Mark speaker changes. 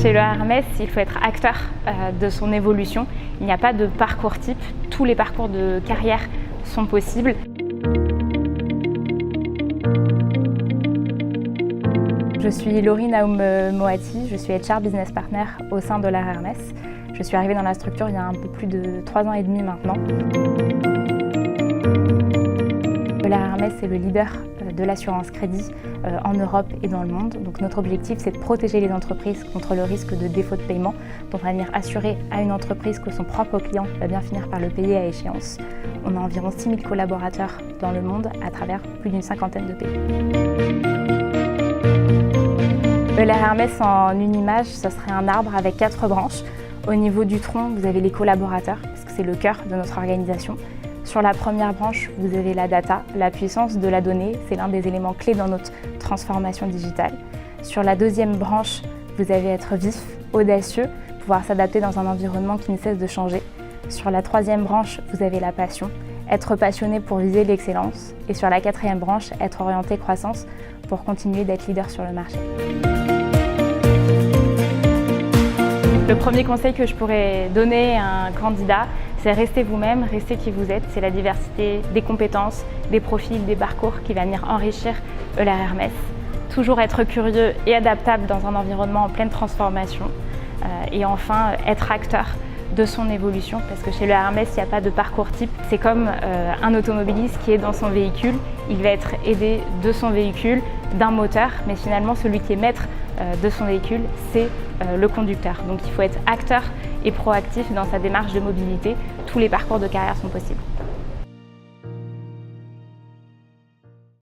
Speaker 1: Chez le Hermès, il faut être acteur de son évolution. Il n'y a pas de parcours type. Tous les parcours de carrière sont possibles. Je suis Laurie Naoum Moati, je suis HR Business Partner au sein de la Hermès. Je suis arrivée dans la structure il y a un peu plus de 3 ans et demi maintenant. La Hermès est le leader de l'assurance crédit en Europe et dans le monde. Donc notre objectif, c'est de protéger les entreprises contre le risque de défaut de paiement. Donc on va venir assurer à une entreprise que son propre client va bien finir par le payer à échéance. On a environ 6 000 collaborateurs dans le monde à travers plus d'une 50aine de pays. La Hermès en une image, ce serait un arbre avec 4 branches. Au niveau du tronc, vous avez les collaborateurs, parce que c'est le cœur de notre organisation. Sur la première branche, vous avez la data, la puissance de la donnée, c'est l'un des éléments clés dans notre transformation digitale. Sur la deuxième branche, vous allez être vif, audacieux, pouvoir s'adapter dans un environnement qui ne cesse de changer. Sur la troisième branche, vous avez la passion, être passionné pour viser l'excellence. Et sur la quatrième branche, être orienté croissance pour continuer d'être leader sur le marché. Le premier conseil que je pourrais donner à un candidat, c'est rester vous-même, rester qui vous êtes. C'est la diversité des compétences, des profils, des parcours qui va venir enrichir la Hermès. Toujours être curieux et adaptable dans un environnement en pleine transformation. Et enfin, être acteur de son évolution, parce que chez le Hermès, il n'y a pas de parcours type. C'est comme un automobiliste qui est dans son véhicule. Il va être aidé de son véhicule, d'un moteur, mais finalement, celui qui est maître de son véhicule, c'est le conducteur. Donc il faut être acteur et proactif dans sa démarche de mobilité. Tous les parcours de carrière sont possibles.